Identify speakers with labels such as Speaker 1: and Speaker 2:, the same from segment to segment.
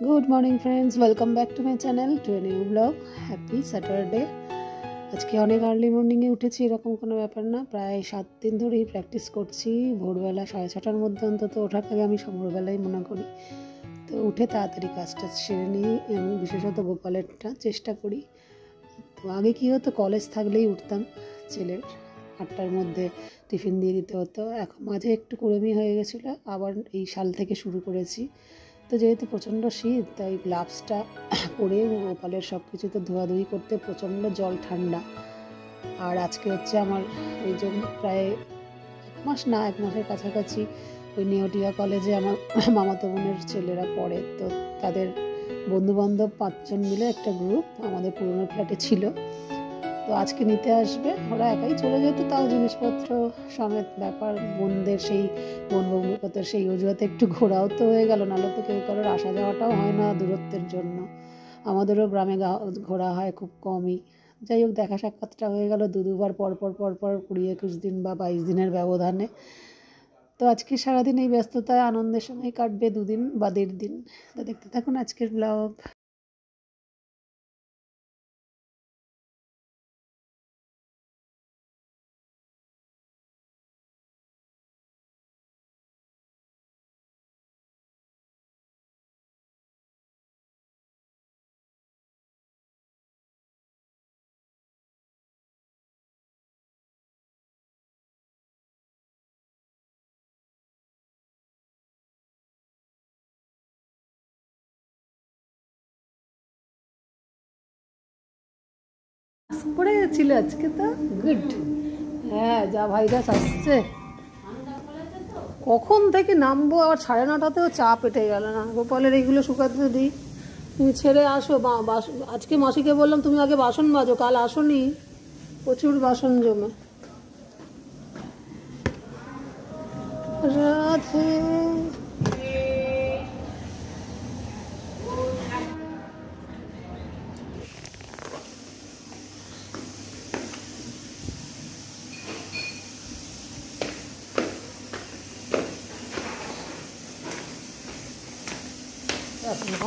Speaker 1: Good morning friends, welcome back to my channel to a new blog. Happy Saturday. আজকে অনেক early মর্নিংয়ে উঠেছি, এরকম কোনো ব্যাপার না। প্রায় 7 দিন ধরেই প্র্যাকটিস করছি। ভোরবেলা 6:30টার মধ্যে অন্তত ওঠাকে আমি ভোরবেলাই মনে করি। তো উঠে তাড়াতাড়ি কাজটা সেরে নিই এবং বিশেষত গোপালেরটা চেষ্টা করি। তো আগে কী হতো, কলেজ থাকলেই উঠতাম, ছেলের 8টার মধ্যে টিফিন দিয়ে দিতে হতো। এখন মাঝে একটু কুড়েমি হয়ে গেছিলো, আবার এই সাল থেকে শুরু করেছি। তো যেহেতু প্রচণ্ড শীত, তাই গ্লাভসটা পরে গোপালের সব কিছুতে ধোয়াধুয়ি করতে প্রচণ্ড জল ঠান্ডা। আর আজকে হচ্ছে আমার এই যে প্রায় 1 মাসের কাছাকাছি ওই নেওটিয়া কলেজে আমার মামাতো বোনের ছেলেরা পড়ে। তো তাদের বন্ধুবান্ধব 5 জন মিলে একটা গ্রুপ আমাদের পুরনো ফ্ল্যাটে ছিল। তো আজকে নিতে আসবে, ওরা একাই চলে যেত, তাও জিনিসপত্র সমেত ব্যাপার। বোনদের সেই বন্ধুবান্ধবদের সেই অজুহাতে একটু ঘোরাও তো হয়ে গেল, নাহলে তো কেউ কারোর আসা যাওয়াটাও হয় না দূরত্বের জন্য। আমাদেরও গ্রামে ঘোরা হয় খুব কমই। যাই হোক, দেখা সাক্ষাৎটা হয়ে গেল দুবার পর 20-21 দিন বা 22 দিনের ব্যবধানে। তো আজকে সারাদিন এই ব্যস্ততায় আনন্দের সময় কাটবে, 2 দিন বা 1.5 দিন। তো দেখতে থাকুন আজকের ব্লগ। পড়ে গেছিল আজকে, তো গুড। হ্যাঁ, যা ভাইরাস আসছে। কখন থেকে নামবো, আবার 9:30তেও চা পেটে গেল না। গোপালের এইগুলো শুকাতে দিই, তুমি ছেড়ে আসো। আজকে মাসিকে বললাম তুমি আগে বাসন মাজো, কাল আসোনি, প্রচুর বাসন জমে। রাধে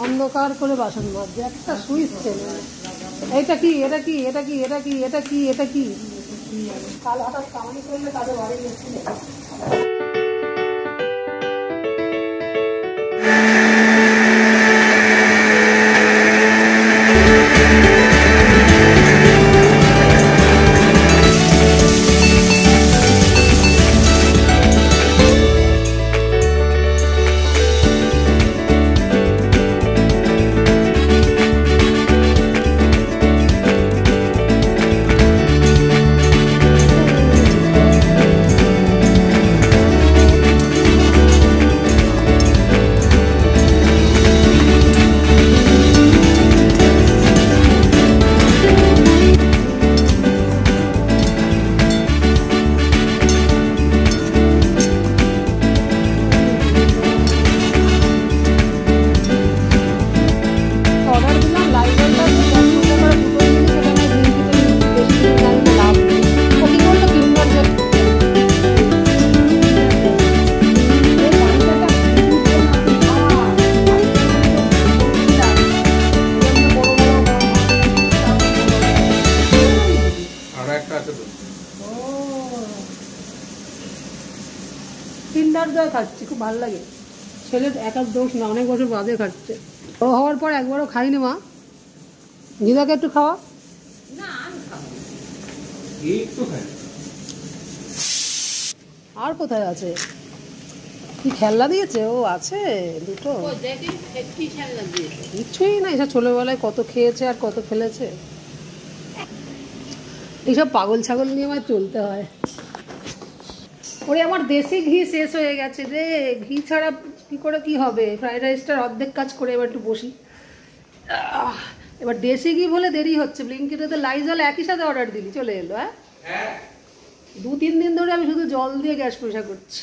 Speaker 1: অন্ধকার করে বাসন মাজছে, একটা সুইচ ছেলে। এটা কি, এটা কি, এটা কি, এটা কি, এটা কি, এটা কি? কাল হঠাৎ কামানি করলে তাদের বাড়ি গেছিল। কিন্ডার জয় খাচ্ছি, খুব ভালো লাগে। ছেলের একার দোষ না, অনেক বছর বাদে খাচ্ছে। ও হওয়ার পর একবারও খাইনি মা। দিদাকে একটু খাওয়া। আর কোথায় আছে? কি খেলনা দিয়েছে? ও আছে দুটো, কিছুই না। এসব ছোটবেলায় কত খেয়েছে আর কত ফেলেছে। এইসব পাগল ছাগল নিয়ে আমার চলতে হয়। ওরে আমার দেশি ঘি শেষ হয়ে গেছে রে, ঘি ছাড়া কি করে কি হবে। ফ্রাইড রাইসটার অর্ধেক কাজ করে এবার একটু বসি। এবার দেশি ঘি বলে দেরি হচ্ছে। ব্লিঙ্কিটে লাইজল একই সাথে অর্ডার দিলি, চলে এলো। হ্যাঁ, 2-3 দিন ধরে আমি শুধু জল দিয়ে গ্যাস পরিষ্কার করছি।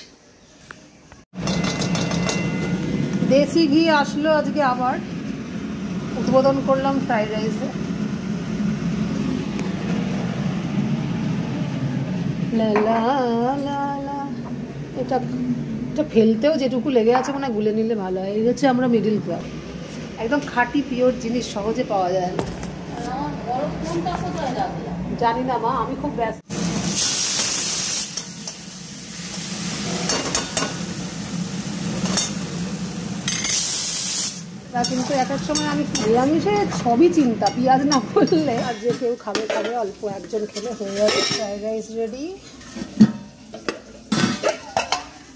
Speaker 1: দেশি ঘি আসলো আজকে, আবার উদ্বোধন করলাম ফ্রাইড রাইসে। লা লা লা লা। এটা ফেলতেও যেটুকু লেগে আছে মানে গুলে নিলে ভালো হয়। এই হচ্ছে আমরা মিডিল ক্লাস। একদম খাঁটি পিওর জিনিস সহজে পাওয়া যায় না। জানি না মা, আমি খুব ব্যস্ত। কিন্তু এক এক সময় আমি নিরামিষে সবই চিন্তা, পেঁয়াজ না পড়লে আর যে কেউ খাবে খাবে, অল্প একজন খেলে হয়ে যাবে। Fried rice ready.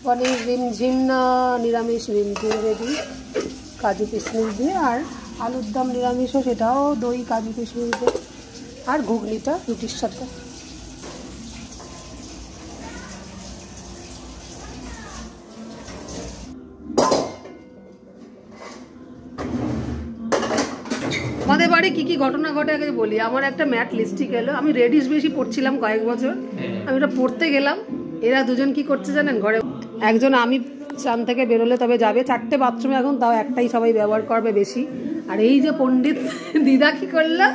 Speaker 1: Paneer Rimjhim না নিরামিষ রিমঝিম রেডি, কাজু কিশমিশ দিয়ে। আর আলুর দম নিরামিষও, সেটাও দই কাজু কিশমিশ দিয়ে। আর ঘুগনিটা রুটির সাথে। আমাদের বাড়ি কি কি ঘটনা ঘটে আগে বলি। আমার একটা ম্যাট লিপস্টিক এলো, আমি রেডিশ বেশি পড়ছিলাম কয়েক বছর, আমি ওটা পড়তে গেলাম। এরা দুজন কি করছে জানেন, ঘরে একজন আমি স্নান থেকে বেরোলে তবে যাবে, 4টে বাথরুমে এখন, তাও একটাই সবাই ব্যবহার করবে বেশি। আর এই যে পণ্ডিত দিদা কি করলো,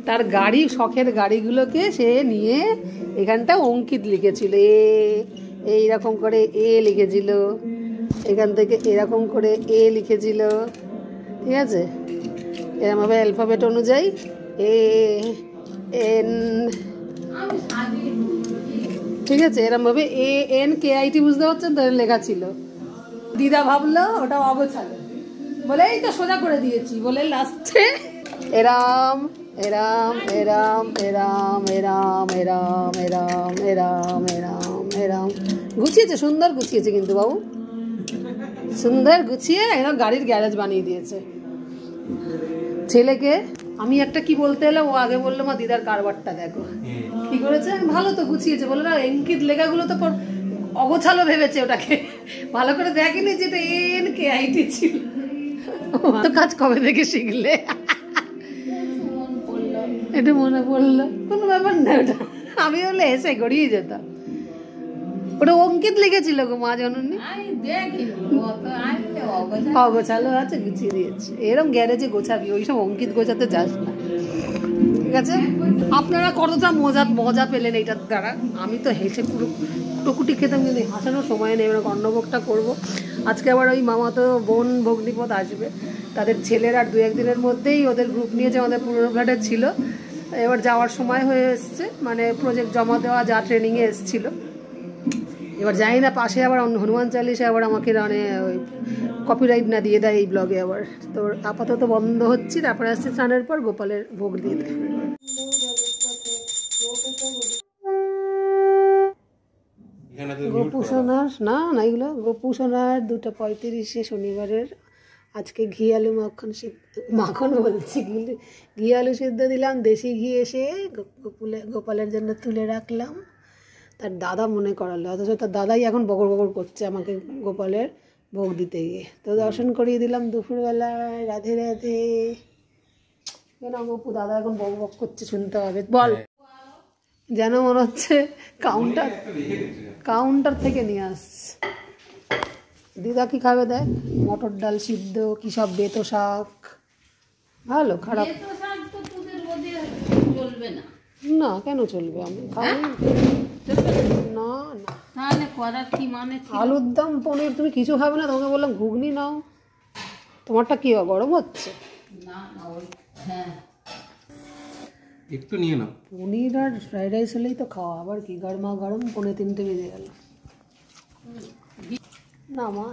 Speaker 1: তার গাড়ি, শখের গাড়িগুলোকে সে নিয়ে এখানটা অঙ্কিত লিখেছিল, এইরকম করে এ লিখেছিল, এখান থেকে এরকম করে এ লিখেছিল, ঠিক আছে, এরমভাবে অ্যালফাবেট অনুযায়ী এ এন, ঠিক আছে, এরমভাবে A N K I T, বুঝতে পারছেন তো, লেখা ছিল। দিদা ভাবলো ওটা অগোছালো বলে এই তো সোজা করে দিয়েছি বলে লাস্টে এরাম এরাম এরাম এরাম এরাম এরাম এরাম এরাম এরাম এরাম গুছিয়েছে, সুন্দর গুছিয়েছে কিন্তু বাবু, সুন্দর গুছিয়ে একদম গাড়ির গ্যারেজ বানিয়ে দিয়েছে। ছেলেকে আমি একটা কি বলতে এলাম, ও আগে বললো মা দিদার কারবারটা দেখো কি করেছে, ভালো তো গুছিয়েছে। বললো না অঙ্কিত লেখাগুলো তো অগোছালো ভেবেছে, ওটাকে ভালো করে দেখেনি যেটা এন কে আইটি ছিল। তো কাজ কবে থেকে শিখলে, এটা মনে পড়লো, কোনো ব্যাপার না, ওটা আমি হলে এসে গড়িয়ে যেতাম। ওটা অঙ্কিত লিখেছিল গো মা জননী, অগোছালো আছে, গুছিয়ে দিয়েছে। এরম গ্যারেজে গোছাবি, ওইসব অঙ্কিত গোছাতে যাস না, ঠিক আছে। আপনারা কতটা মজা পেলেন এইটার দ্বারা, আমি তো হেসে পুরো টুকুটি খেতাম, কিন্তু হাসানোর সময় নেই। এবার অন্নভোগটা করবো আজকে। আবার ওই মামাতো বোন ভগ্নিপথ আসবে, তাদের ছেলের আর 2-1 দিনের মধ্যেই ওদের গ্রুপ নিয়ে যে আমাদের পুরনো ফ্ল্যাটে ছিল, এবার যাওয়ার সময় হয়ে এসছে, মানে প্রজেক্ট জমা দেওয়া, যা ট্রেনিংয়ে এসেছিল। এবার জানি না পাশে আবার হনুমান চালিশে আবার আমাকে মানে ওই কপিরাইট না দিয়ে দেয় এই ব্লগে আবার। তো আপাতত বন্ধ হচ্ছি, তারপরে আসছে স্নানের পর গোপালের ভোগ দিয়ে দেয়। গোপুসোনার না না এগুলো গোপুসোনার 2:35 শনিবারের। আজকে ঘি আলু মাখন বলছি, ঘি আলু সিদ্ধ দিলাম, দেশি ঘি এসে গোপালের জন্য তুলে রাখলাম। তার দাদা মনে করালো, অথচ তার দাদাই এখন বগর বগর করছে আমাকে গোপালের ভোগ দিতে গিয়ে। তো দর্শন করিয়ে দিলাম দুপুরবেলায়। রাধে রাধে। কেন গোপু দাদা এখন বক বক করছে, শুনতে হবে, বল। যেন মনে হচ্ছে কাউন্টার থেকে নিয়ে আসছে। দিদা কি খাবে দেখ, মটর ডাল সিদ্ধ, কি সব বেতো শাক, ভালো খারাপ না, কেন চলবে, আমি খাই না না। তাহলে করার কি মানে, আলুর দম পনির তুমি কিছু খাবে না, তোমাকে বললাম ঘুগনি নাও। তোমারটা কি গরম হচ্ছে? না না, হ্যাঁ একটু নিয়ে নাও। পনির আর ফ্রাইড রাইস হলেই তো খাওয়া, আবার কি গরমা গরম 2:45 বেজে গেল। না মা,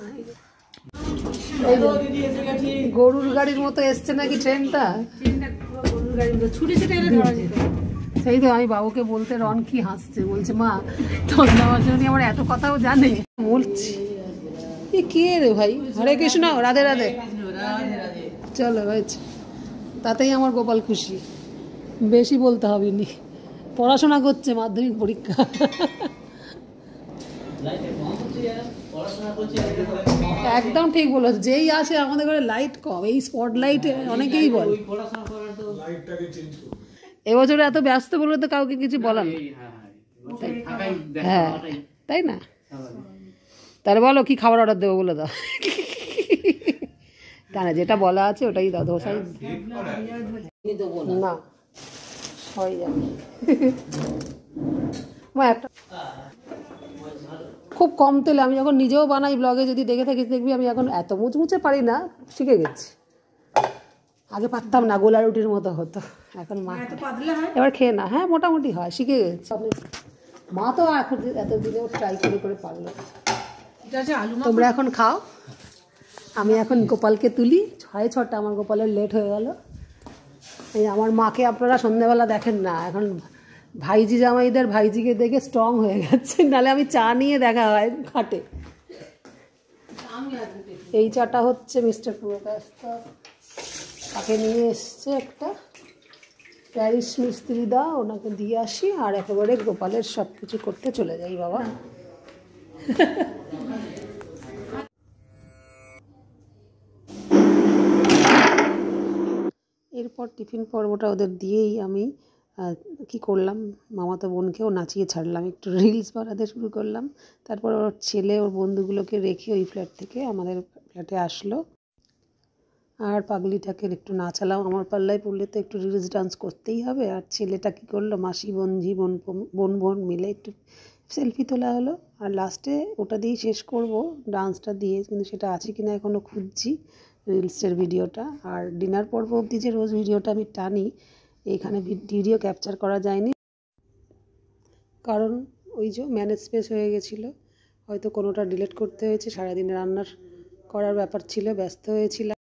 Speaker 1: গরুর গাড়ির মতো এসছে নাকি ট্রেনটা, গরুর গাড়ির মতো ছুটে ছুটে এলে ধরা যেত। সেই তো আমি বাবুকে বলতে রন কি হাসছে, বলছে মা তোর আমার এত কথাও জানে। বলছি এ কে রে ভাই, হরে কৃষ্ণ, রাধে রাধে, চলো হয়েছে, তাতেই আমার গোপাল খুশি, বেশি বলতে হবে নি। পড়াশোনা করছে, মাধ্যমিক পরীক্ষা। একদম ঠিক বলো, যেই আসে আমাদের ঘরে লাইট কম, এই স্পট লাইটে অনেকেই বলে। এবছরে এত ব্যস্ত বলে তো কাউকে কিছু বলার না, হ্যাঁ তাই না। তাহলে বলো কি খাবার অর্ডার দেবো বলে দাও, তা না যেটা বলা আছে ওটাই দাও। ধোসাই না হয়ে যাবে। একটা খুব কম তেলে, আমি যখন নিজেও বানাই ব্লগে যদি দেখে থাকিস দেখবি আমি এখন এত মুচমুচে পারি না, শিখে গেছি। আগে পারতাম না, গোলা রুটির মতো হতো, এখন মা এবার খেয়ে না। হ্যাঁ মোটামুটি হয়, শিখে গেছে। মা তো এখন এতদিনেও ট্রাই করে করে পারলো। তোমরা এখন খাও, আমি এখন গোপালকে তুলি। 6:30 আমার গোপালের লেট হয়ে গেল। এই আমার মাকে আপনারা সন্ধ্যেবেলা দেখেন না, এখন ভাইজি জামাইদের ভাইজিকে দেখে স্ট্রং হয়ে গেছে, নাহলে আমি চা নিয়ে দেখা হয় খাটে। এই চাটা হচ্ছে মিস্টার পুরকাস্তা তাকে নিয়ে এসছে একটা প্যারিস মিস্ত্রি দা, ওনাকে দিয়ে আসি আর একেবারে গোপালের সব কিছু করতে চলে যাই বাবা। এরপর টিফিন পর্বটা ওদের দিয়েই আমি কি করলাম, মামাতো বোনকেও নাচিয়ে ছাড়লাম, একটু রিলস বানাতে শুরু করলাম। তারপর ওর ছেলে ওর বন্ধুগুলোকে রেখে ওই ফ্ল্যাট থেকে আমাদের ফ্ল্যাটে আসলো। আর পাগলিটাকে একটু নাচালাম, আমার পাল্লায় পড়লে তো একটু রিলস ডান্স করতেই হবে। আর ছেলেটা কী করলো, মাসি বোনঝি বোন মিলে একটু সেলফি তোলা হলো। আর লাস্টে ওটা দিয়েই শেষ করব, ডান্সটা দিয়ে, কিন্তু সেটা আছে কিনা এখনও খুঁজছি রিলসের ভিডিওটা। আর ডিনার পর্ব অবধি যে রোজ ভিডিওটা আমি টানি, এইখানে ভিডিও ক্যাপচার করা যায়নি, কারণ ওই যে ম্যানেজ স্পেস হয়ে গেছিলো, হয়তো কোনোটা ডিলিট করতে হয়েছে, সারাদিন রান্নার করার ব্যাপার ছিল, ব্যস্ত হয়েছিলাম।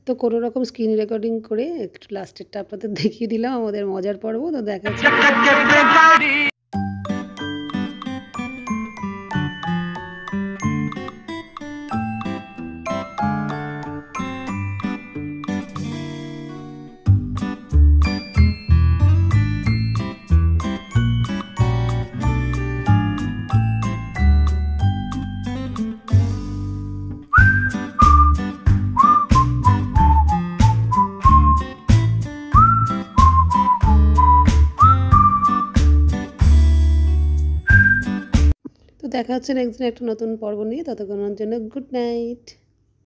Speaker 1: তো কোনো রকম স্ক্রিন রেকর্ডিং করে একটু লাস্টেরটা আপনাদের দেখিয়ে দিলাম, আমাদের মজার পর্ব। তো দেখা যাচ্ছে। তো দেখা হচ্ছে নেক্সট দিন একটা নতুন পর্ব নিয়ে, ততক্ষণের জন্য গুড নাইট।